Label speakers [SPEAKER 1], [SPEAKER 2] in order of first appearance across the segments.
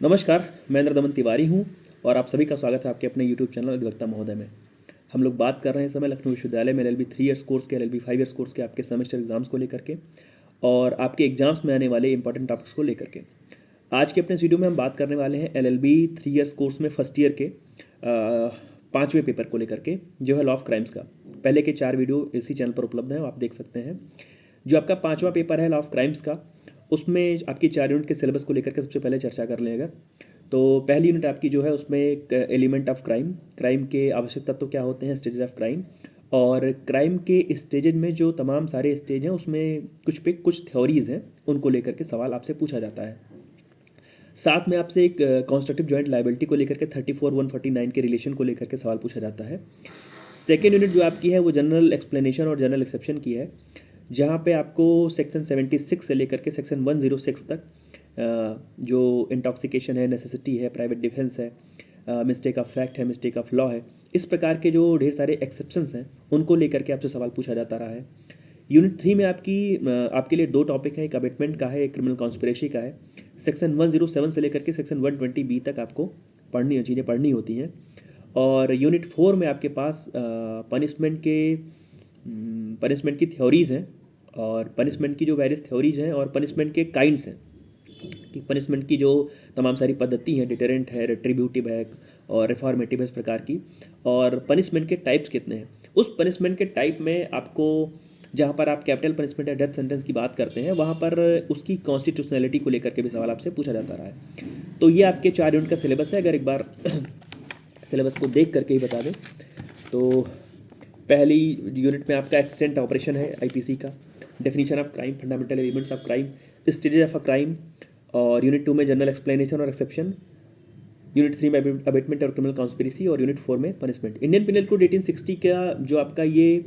[SPEAKER 1] नमस्कार, मैं इंद्र दमन तिवारी हूँ और आप सभी का स्वागत है आपके अपने यूट्यूब चैनल अधिवक्ता महोदय में। हम लोग बात कर रहे हैं इस समय लखनऊ विश्वविद्यालय में LLB 3 ईयर्स कोर्स के LLB 5 ईयर्स कोर्स के आपके सेमेस्टर एग्जाम्स को लेकर के और आपके एग्जाम्स में आने वाले इंपॉर्टेंट टॉपिक्स को लेकर के। आज के अपने इस वीडियो में हम बात करने वाले हैं LLB 3 ईयर्स कोर्स में फर्स्ट ईयर के 5वें पेपर को लेकर के, जो है लॉ ऑफ क्राइम्स का। पहले के 4 वीडियो इसी चैनल पर उपलब्ध हैं, आप देख सकते हैं। जो आपका 5वां पेपर है लॉ ऑफ क्राइम्स का, उसमें आपकी 4 यूनिट के सिलेबस को लेकर के सबसे पहले चर्चा कर लें अगर तो पहली यूनिट आपकी जो है उसमें एक एलिमेंट ऑफ क्राइम, क्राइम के आवश्यक तत्व क्या होते हैं, स्टेजेस ऑफ क्राइम, और क्राइम के स्टेजेज में जो तमाम सारे स्टेज हैं उसमें कुछ थ्योरीज हैं, उनको लेकर के सवाल आपसे पूछा जाता है। साथ में आपसे एक कॉन्स्ट्रक्टिव जॉइंट लायबिलिटी को लेकर के 34(1)49 के रिलेशन को लेकर के सवाल पूछा जाता है। सेकेंड यूनिट जो आपकी है वो जनरल एक्सप्लेनेशन और जनरल एक्सेप्शन की है, जहाँ पे आपको सेक्शन 76 से लेकर के सेक्शन 106 तक जो इंटॉक्सिकेशन है, नेसेसिटी है, प्राइवेट डिफेंस है, मिस्टेक ऑफ फैक्ट है, मिस्टेक ऑफ लॉ है, इस प्रकार के जो ढेर सारे एक्सेप्शंस हैं उनको लेकर के आपसे सवाल पूछा जाता रहा है। यूनिट 3 में आपके लिए 2 टॉपिक हैं, एक अबेटमेंट का है, एक क्रिमिनल कॉन्स्पिरेसी का है। सेक्शन 107 से लेकर के सेक्शन 120B तक आपको चीज़ें पढ़नी होती हैं। और यूनिट 4 में आपके पास पनिशमेंट की थ्योरीज़ हैं और पनिशमेंट की जो वेरियस थ्योरीज़ हैं और पनिशमेंट के काइंड्स हैं कि पनिशमेंट की जो तमाम सारी पद्धति हैं, डिटेरेंट है, रेट्रीब्यूटिव है और रिफॉर्मेटिव है, इस प्रकार की। और पनिशमेंट के टाइप्स कितने हैं, उस पनिशमेंट के टाइप में आपको जहाँ पर आप कैपिटल पनिशमेंट या डेथ सेंटेंस की बात करते हैं वहाँ पर उसकी कॉन्स्टिट्यूशनैलिटी को लेकर के भी सवाल आपसे पूछा जाता रहा है। तो ये आपके 4 यूनिट का सिलेबस है। अगर एक बार सिलेबस को देख करके ही बता दें तो पहली यूनिट में आपका एक्सटेंट ऑपरेशन है IPC का, definition of crime, fundamental elements of crime, stages of a crime, और यूनिट 2 में जनरल एक्सप्लेनेशन और एक्सेप्शन, यूनिट 3 में अबेटमेंट और क्रिमिनल कॉन्स्पिरेसी, और यूनिट 4 में पनिशमेंट। इंडियन पिनल कोड 1860 का जो आपका ये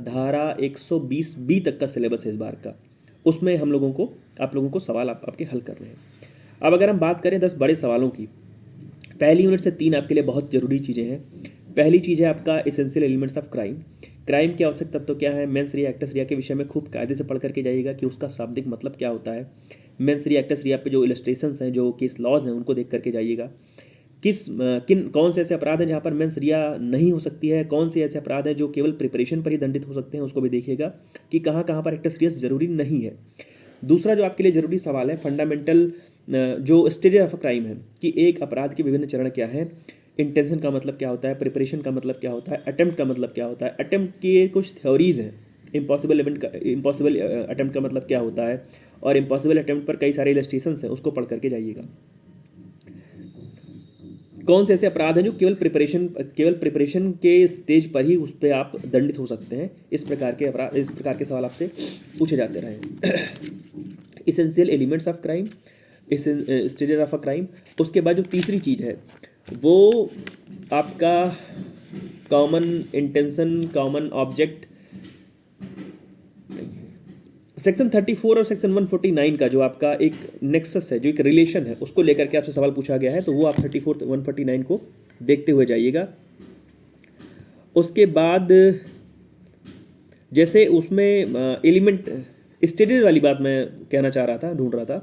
[SPEAKER 1] धारा 120B तक का सिलेबस है इस बार का, उसमें आप लोगों को सवाल आपके हल कर रहे हैं। अब अगर हम बात करें 10 बड़े सवालों की, पहली यूनिट से 3 आपके लिए बहुत ज़रूरी चीज़ें हैं। पहली चीज़ है आपका essential elements of crime, crime के आवश्यक तत्व क्या है, मेंस रिया एक्टस रिया के विषय में खूब कायदे से पढ़ करके जाइएगा कि उसका शाब्दिक मतलब क्या होता है। मेंस रिया एक्टस रिया पे जो इलस्ट्रेशंस हैं, जो केस लॉज हैं, उनको देख करके जाइएगा। कौन से ऐसे अपराध हैं जहाँ पर मेंस रिया नहीं हो सकती है, कौन से ऐसे अपराध हैं जो केवल प्रिपरेशन पर ही दंडित हो सकते हैं, उसको भी देखिएगा कि कहाँ कहाँ पर एक्टस रियस जरूरी नहीं है। दूसरा जो आपके लिए ज़रूरी सवाल है फंडामेंटल जो स्टेजेस ऑफ क्राइम है कि एक अपराध के विभिन्न चरण क्या है, इंटेंशन का मतलब क्या होता है, प्रिपरेशन का मतलब क्या होता है, अटेम्प्ट का मतलब क्या होता है, अटेम्प्ट की कुछ थ्योरीज हैं, इम्पॉसिबल अटेम्प्ट का मतलब क्या होता है, और इम्पॉसिबल अटेम्प्ट पर कई सारे इलस्ट्रेशंस हैं, उसको पढ़ करके जाइएगा। कौन से ऐसे अपराध हैं जो केवल प्रिपरेशन के स्टेज पर ही उस पर आप दंडित हो सकते हैं, इस प्रकार के सवाल आपसे पूछे जाते रहे। Essential elements of crime, stages of a crime. उसके बाद जो तीसरी चीज़ है वो आपका common intention, common object. Section 34 और सेक्शन 149 का जो आपका एक नेक्सस है, जो एक रिलेशन है, उसको लेकर के आपसे सवाल पूछा गया है, तो वो आप 34 149 को देखते हुए जाइएगा। उसके बाद जैसे उसमें एलिमेंट स्टेजेस वाली बात मैं कहना चाह रहा था, ढूंढ रहा था।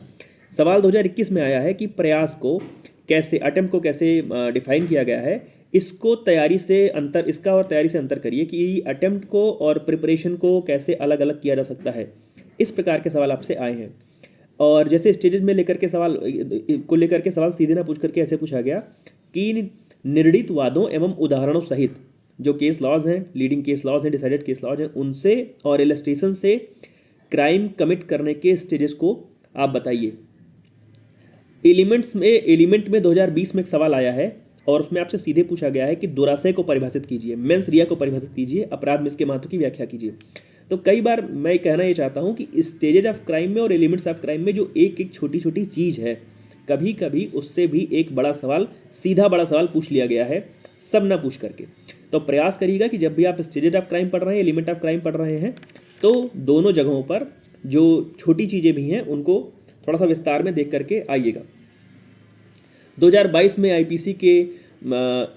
[SPEAKER 1] सवाल 2021 में आया है कि प्रयास को कैसे, अटेम्प्ट को कैसे डिफाइन किया गया है। इसका और तैयारी से अंतर करिए कि अटेम्प्ट को और प्रिपरेशन को कैसे अलग अलग किया जा सकता है। इस प्रकार के सवाल आपसे आए हैं। और जैसे स्टेजेस में लेकर के सवाल सीधे ना पूछ करके ऐसे पूछा गया कि निर्णित वादों एवं उदाहरणों सहित जो केस लॉज हैं, लीडिंग केस लॉज हैं, डिसाइडेड केस लॉज हैं, उनसे और इलस्ट्रेशन से क्राइम कमिट करने के स्टेजेस को आप बताइए। एलिमेंट में 2020 में एक सवाल आया है और उसमें आपसे सीधे पूछा गया है कि दुराशय को परिभाषित कीजिए, मेंस रिया को परिभाषित कीजिए, अपराध में इसके महत्व की व्याख्या कीजिए। तो कई बार मैं कहना ये चाहता हूँ कि स्टेजेस ऑफ क्राइम में और एलिमेंट्स ऑफ क्राइम में जो एक छोटी छोटी चीज़ है, कभी कभी उससे भी एक सीधा बड़ा सवाल पूछ लिया गया है, सब ना पूछ करके। तो प्रयास करिएगा कि जब भी आप स्टेजेस ऑफ क्राइम पढ़ रहे हैं, एलिमेंट ऑफ क्राइम पढ़ रहे हैं, तो दोनों जगहों पर जो छोटी चीज़ें भी हैं उनको थोड़ा सा विस्तार में देख करके आइएगा। 2022 में IPC के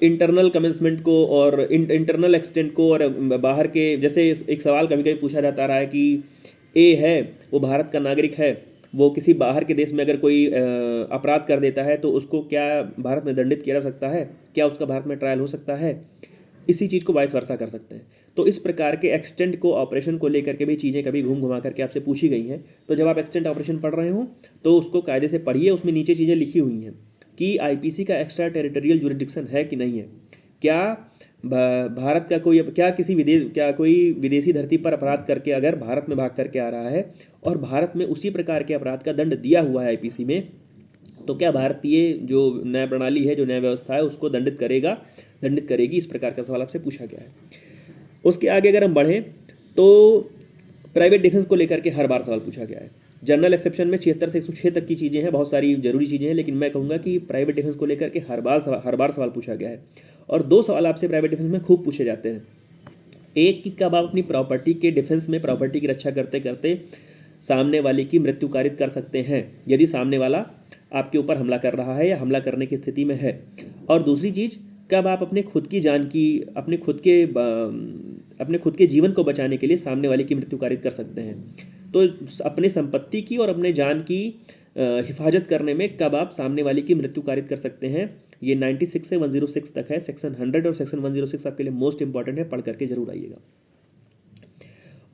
[SPEAKER 1] इंटरनल कमेंसमेंट को और इंटरनल एक्सटेंट को और बाहर के, जैसे एक सवाल कभी कभी पूछा जाता रहा है कि A है वो भारत का नागरिक है वो किसी बाहर के देश में अगर कोई अपराध कर देता है तो उसको क्या भारत में दंडित किया जा सकता है, क्या उसका भारत में ट्रायल हो सकता है, इसी चीज़ को वाइस वर्सा कर सकते हैं। तो इस प्रकार के एक्सटेंट को ऑपरेशन को लेकर के भी चीज़ें कभी घूम घुमा करके आपसे पूछी गई हैं। तो जब आप एक्सटेंट ऑपरेशन पढ़ रहे हो तो उसको कायदे से पढ़िए, उसमें नीचे चीज़ें लिखी हुई हैं कि आईपीसी का एक्स्ट्रा टेरिटोरियल जुरिडिक्शन है कि नहीं है, क्या भारत का कोई, क्या कोई विदेशी धरती पर अपराध करके अगर भारत में भाग करके आ रहा है और भारत में उसी प्रकार के अपराध का दंड दिया हुआ है आईपीसी में, तो क्या भारतीय जो न्याय प्रणाली है, जो न्याय व्यवस्था है, उसको दंडित करेगी। इस प्रकार का सवाल आपसे पूछा गया है। उसके आगे अगर हम बढ़ें तो प्राइवेट डिफेंस को लेकर के हर बार सवाल पूछा गया है। जनरल एक्सेप्शन में 76 से 106 तक की चीज़ें हैं, बहुत सारी जरूरी चीज़ें हैं, लेकिन मैं कहूँगा कि प्राइवेट डिफेंस को लेकर के हर बार सवाल पूछा गया है। और 2 सवाल आपसे प्राइवेट डिफेंस में खूब पूछे जाते हैं। एक कि कब आप अपनी प्रॉपर्टी के डिफेंस में प्रॉपर्टी की रक्षा करते करते सामने वाले की मृत्यु कारित कर सकते हैं, यदि सामने वाला आपके ऊपर हमला कर रहा है या हमला करने की स्थिति में है। और दूसरी चीज़, कब आप अपने खुद की जान की, अपने खुद के जीवन को बचाने के लिए सामने वाले की मृत्यु कारित कर सकते हैं। तो अपने संपत्ति की और अपने जान की हिफाजत करने में कब आप सामने वाले की मृत्यु कारित कर सकते हैं, ये 96 से 106 तक है। सेक्शन 100 और सेक्शन 106 आपके लिए मोस्ट इंपॉर्टेंट है, पढ़ करके जरूर आइएगा।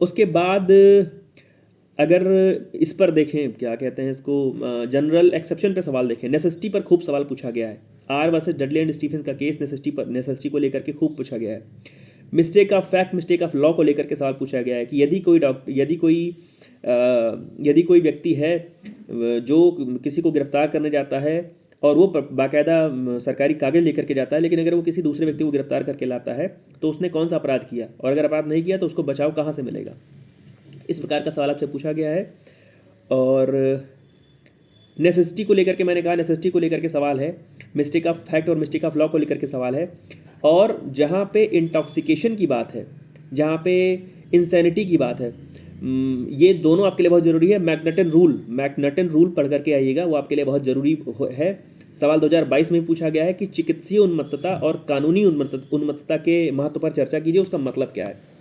[SPEAKER 1] उसके बाद अगर इस पर देखें, क्या कहते हैं इसको, जनरल एक्सेप्शन पे सवाल देखें, नेसेसिटी पर खूब सवाल पूछा गया है। R versus Dudley and Stephens का केस नेसेसिटी को लेकर के खूब पूछा गया है। Mistake of fact, mistake of law को लेकर के सवाल पूछा गया है कि यदि कोई व्यक्ति है जो किसी को गिरफ्तार करने जाता है और वो बाकायदा सरकारी कागज लेकर के जाता है, लेकिन अगर वो किसी दूसरे व्यक्ति को गिरफ्तार करके लाता है तो उसने कौन सा अपराध किया, और अगर अपराध नहीं किया तो उसको बचाव कहाँ से मिलेगा। इस प्रकार का सवाल आपसे पूछा गया है। और नेसेसिटी को लेकर के मैंने कहा, नेसेसिटी को लेकर के सवाल है, मिस्टेक ऑफ फैक्ट और मिस्टेक ऑफ लॉ को लेकर के सवाल है। और जहाँ पे इंटॉक्सिकेशन की बात है, जहाँ पे इंसैनिटी की बात है, ये दोनों आपके लिए बहुत ज़रूरी है। मैकनटन रूल पढ़ करके आइएगा, वो आपके लिए बहुत ज़रूरी है। सवाल 2022 में पूछा गया है कि चिकित्सीय उन्मत्तता और कानूनी उन्मत्तता के महत्व पर चर्चा कीजिए, उसका मतलब क्या है।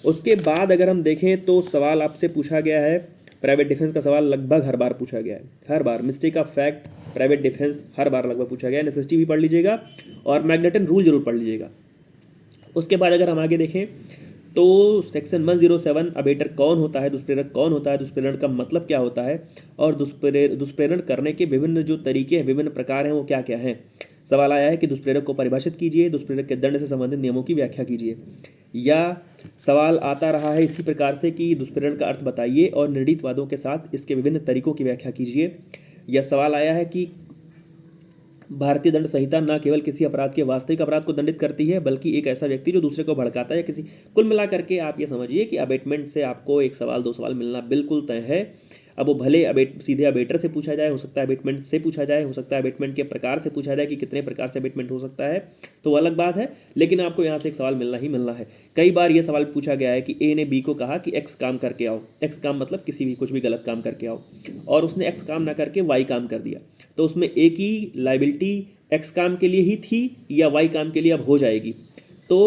[SPEAKER 1] उसके बाद अगर हम देखें तो सवाल आपसे पूछा गया है, प्राइवेट डिफेंस का सवाल लगभग हर बार पूछा गया है, हर बार। Mistake of fact, private defence हर बार लगभग पूछा गया है। नेसेसिटी भी पढ़ लीजिएगा और मैग्नेटन रूल जरूर पढ़ लीजिएगा। उसके बाद अगर हम आगे देखें तो सेक्शन 107 अबेटर कौन होता है, दुष्प्रेरक कौन होता है, दुष्प्रेरण का मतलब क्या होता है, और दुष्प्रेरण करने के विभिन्न जो तरीके हैं, विभिन्न प्रकार हैं, वो क्या क्या हैं। सवाल आया है कि दुष्प्रेरक को परिभाषित कीजिए, दुष्प्रेरक के दंड से संबंधित नियमों की व्याख्या कीजिए। या सवाल आता रहा है इसी प्रकार से कि दुष्प्रेरण का अर्थ बताइए और निर्णीतवादों के साथ इसके विभिन्न तरीकों की व्याख्या कीजिए। या सवाल आया है कि भारतीय दंड संहिता न केवल किसी अपराध के वास्तविक अपराध को दंडित करती है, बल्कि एक ऐसा व्यक्ति जो दूसरे को भड़काता है या किसी, कुल मिलाकर के आप ये समझिए कि अबेटमेंट से आपको 1 सवाल 2 सवाल मिलना बिल्कुल तय है। अब वो भले सीधे अबेटर से पूछा जाए, हो सकता है अबेटमेंट से पूछा जाए, हो सकता है अबेटमेंट के प्रकार से पूछा जाए कि कितने प्रकार से अबेटमेंट हो सकता है, तो अलग बात है, लेकिन आपको यहाँ से एक सवाल मिलना ही मिलना है। कई बार ये सवाल पूछा गया है कि ए ने बी को कहा कि एक्स काम करके आओ, एक्स काम मतलब कुछ भी गलत काम करके आओ, और उसने एक्स काम ना करके वाई काम कर दिया, तो उसमें ए की लाइबिलिटी एक्स काम के लिए ही थी या वाई काम के लिए अब हो जाएगी। तो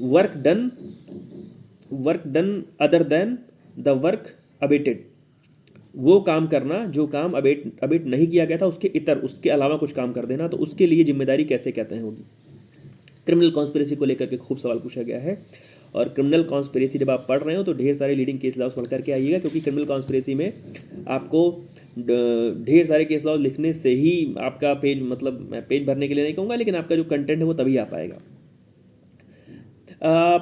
[SPEAKER 1] work done other than the work abetted, वो काम करना जो काम अबेट नहीं किया गया था, उसके अलावा कुछ काम कर देना, तो उसके लिए जिम्मेदारी कैसे कहते हैं होगी। क्रिमिनल कॉन्स्पिरेसी को लेकर के खूब सवाल पूछा गया है। और क्रिमिनल कॉन्स्पिरेसी जब आप पढ़ रहे हो तो ढेर सारे लीडिंग केस लॉज पढ़ करके आइएगा, क्योंकि क्रिमिनल कॉन्स्पिरेसी में आपको ढेर सारे केस लॉज लिखने से ही आपका पेज, मतलब मैं पेज भरने के लिए नहीं कहूँगा, लेकिन आपका जो कंटेंट है वो तभी आ पाएगा।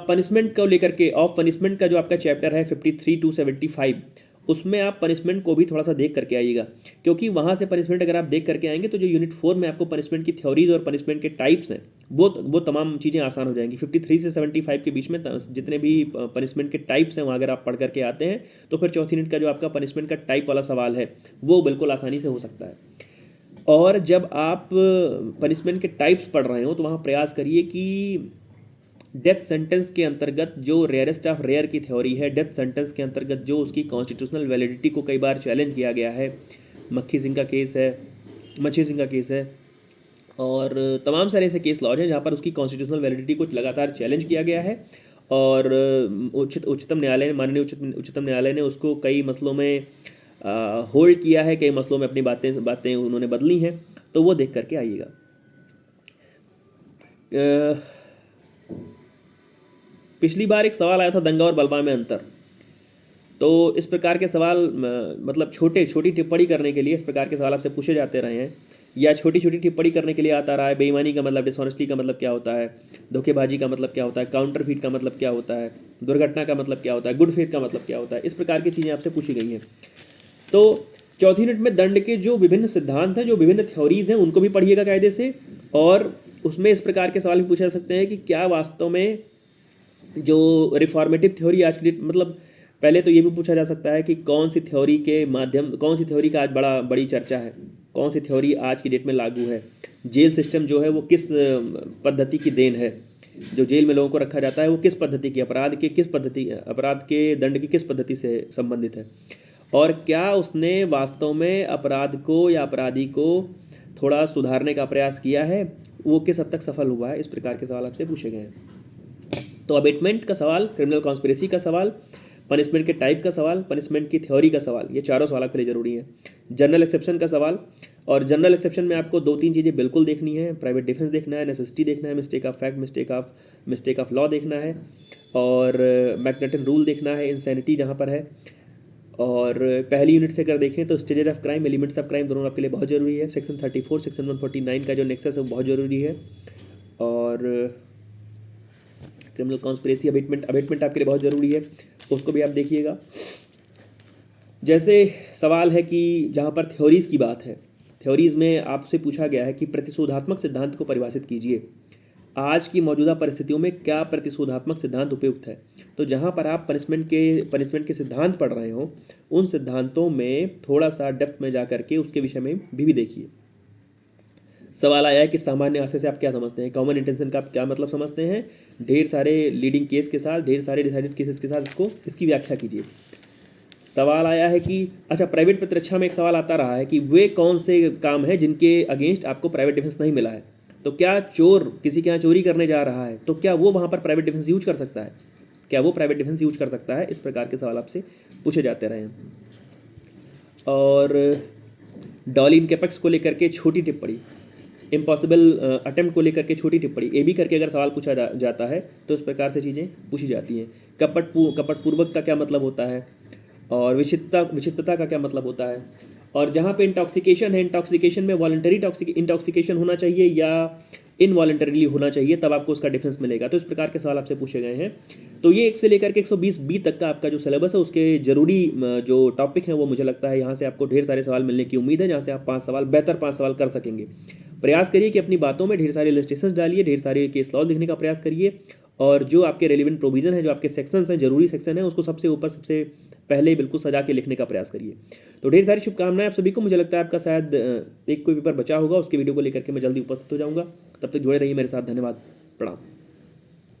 [SPEAKER 1] पनिशमेंट को लेकर के, ऑफ पनिशमेंट का जो आपका चैप्टर है 53 to 75, उसमें आप पनिशमेंट को भी थोड़ा सा देख करके आइएगा, क्योंकि वहाँ से पनिशमेंट अगर आप देख करके आएंगे तो जो यूनिट 4 में आपको पनिशमेंट की थ्योरीज और पनिशमेंट के टाइप्स हैं वो तमाम चीज़ें आसान हो जाएंगी। 53 से 75 के बीच में जितने भी पनिशमेंट के टाइप्स हैं वहाँ अगर आप पढ़ करके आते हैं तो फिर चौथी यूनिट का जो आपका पनिशमेंट का टाइप वाला सवाल है वो बिल्कुल आसानी से हो सकता है। और जब आप पनिशमेंट के टाइप्स पढ़ रहे हो तो वहाँ प्रयास करिए कि डेथ सेंटेंस के अंतर्गत जो रेयरेस्ट ऑफ रेयर की थ्योरी है, डेथ सेंटेंस के अंतर्गत जो उसकी कॉन्स्टिट्यूशनल वैलिडिटी को कई बार चैलेंज किया गया है, मच्छी सिंह का केस है और तमाम सारे ऐसे केस लॉज हैं जहाँ पर उसकी कॉन्स्टिट्यूशनल वैलिडिटी को लगातार चैलेंज किया गया है। और उच्चतम न्यायालय ने, माननीय उच्चतम न्यायालय ने उसको कई मसलों में होल्ड किया है, कई मसलों में अपनी बातें उन्होंने बदली हैं, तो वो देख करके आइएगा। पिछली बार एक सवाल आया था दंगा और बलबा में अंतर, तो इस प्रकार के सवाल मतलब छोटी टिप्पणी करने के लिए इस प्रकार के सवाल आपसे पूछे जाते रहे हैं, या छोटी टिप्पणी करने के लिए आता रहा है। बेईमानी का मतलब, डिसऑनेस्टी का मतलब क्या होता है, धोखेबाजी का मतलब क्या होता है, काउंटरफीट का मतलब क्या होता है, दुर्घटना का मतलब क्या होता है, गुड फेथ का मतलब क्या होता है, इस प्रकार की चीज़ें आपसे पूछी गई हैं। तो चौथी यूनिट में दंड के जो विभिन्न सिद्धांत हैं, जो विभिन्न थ्योरीज हैं, उनको भी पढ़िएगा कायदे से, और उसमें इस प्रकार के सवाल भी पूछे जा सकते हैं कि क्या वास्तव में जो रिफॉर्मेटिव थ्योरी आज की डेट, मतलब पहले तो ये भी पूछा जा सकता है कि कौन सी थ्योरी का आज बड़ी चर्चा है, कौन सी थ्योरी आज की डेट में लागू है, जेल सिस्टम जो है वो किस पद्धति की देन है, जो जेल में लोगों को रखा जाता है वो किस पद्धति की, अपराध के दंड की किस पद्धति से संबंधित है, और क्या उसने वास्तव में अपराध को या अपराधी को थोड़ा सुधारने का प्रयास किया है, वो किस हद तक सफल हुआ है। इस प्रकार के सवाल आपसे पूछे गए हैं। तो अबेटमेंट का सवाल, क्रिमिनल कॉन्स्पिरेसी का सवाल, पनिशमेंट के टाइप का सवाल, पनिशमेंट की थ्योरी का सवाल, ये चारों सवाल आपके लिए जरूरी है। जनरल एक्सेप्शन का सवाल, और जनरल एक्सेप्शन में आपको 2-3 चीज़ें बिल्कुल देखनी है। प्राइवेट डिफेंस देखना है, नेसेसिटी देखना है, mistake of fact, mistake of law देखना है, और मैग्नेटन रूल देखना है, इंसैनिटी जहाँ पर है। और पहली यूनिट से अगर देखें तो stages of crime, elements of crime, दोनों आपके लिए बहुत जरूरी है। सेक्शन 34, सेक्शन 149 का जो नेक्सस है वो बहुत जरूरी है। और क्रिमिनल कॉन्स्पिरेसी, अबेटमेंट आपके लिए बहुत ज़रूरी है, उसको भी आप देखिएगा। जैसे सवाल है कि जहाँ पर थ्योरीज़ की बात है, थ्योरीज़ में आपसे पूछा गया है कि प्रतिशोधात्मक सिद्धांत को परिभाषित कीजिए। आज की मौजूदा परिस्थितियों में क्या प्रतिशोधात्मक सिद्धांत उपयुक्त है। तो जहाँ पर आप पनिशमेंट के सिद्धांत पढ़ रहे हो, उन सिद्धांतों में थोड़ा सा डेप्थ में जा करके उसके विषय में भी देखिए। सवाल आया है कि सामान्य आशय से आप क्या समझते हैं, कॉमन इंटेंशन का आप क्या मतलब समझते हैं। ढेर सारे लीडिंग केस के साथ, ढेर सारे डिसाइडेड केसेस के साथ इसकी व्याख्या कीजिए। सवाल आया है कि अच्छा, प्राइवेट प्रतिरक्षा में एक सवाल आता रहा है कि वे कौन से काम हैं जिनके अगेंस्ट आपको प्राइवेट डिफेंस नहीं मिला है। तो क्या चोर किसी के यहाँ चोरी करने जा रहा है तो क्या वो वहाँ पर प्राइवेट डिफेंस यूज कर सकता है, क्या वो प्राइवेट डिफेंस यूज कर सकता है। इस प्रकार के सवाल आपसे पूछे जाते रहे हैं। और डॉली इन कैपेक्स को लेकर के छोटी टिप्पणी, इम्पॉसिबल अटेम्प्ट को लेकर के छोटी टिप्पणी, ए बी करके अगर सवाल पूछा जाता है तो इस प्रकार से चीज़ें पूछी जाती हैं। कपटपूर्वक का क्या मतलब होता है, और विचित्रता का क्या मतलब होता है। और जहाँ पे इंटॉक्सिकेशन है, इंटॉक्सिकेशन में वॉलंटरी इंटॉक्सिकेशन होना चाहिए या इनवॉलंटरीली होना चाहिए, तब आपको उसका डिफेंस मिलेगा। तो इस प्रकार के सवाल आपसे पूछे गए हैं। तो ये 1 से लेकर के 120 बी तक का आपका जो सिलेबस है, उसके जरूरी जो टॉपिक हैं वो मुझे लगता है यहाँ से आपको ढेर सारे सवाल मिलने की उम्मीद है, जहाँ से आप 5 सवाल कर सकेंगे। प्रयास करिए कि अपनी बातों में ढेर सारे इलस्ट्रेशंस डालिए, ढेर सारे केस लॉ लिखने का प्रयास करिए, और जो आपके रेलिवेंट प्रोविजन है, जो आपके सेक्शंस हैं, जरूरी सेक्शन है, उसको सबसे ऊपर सबसे पहले बिल्कुल सजा के लिखने का प्रयास करिए। तो ढेर सारी शुभकामनाएं आप सभी को। मुझे लगता है आपका शायद एक कोई पेपर बचा होगा, उसके वीडियो को लेकर के मैं जल्दी उपस्थित हो जाऊंगा। तब तक जुड़े रहिए मेरे साथ। धन्यवाद, प्रणाम।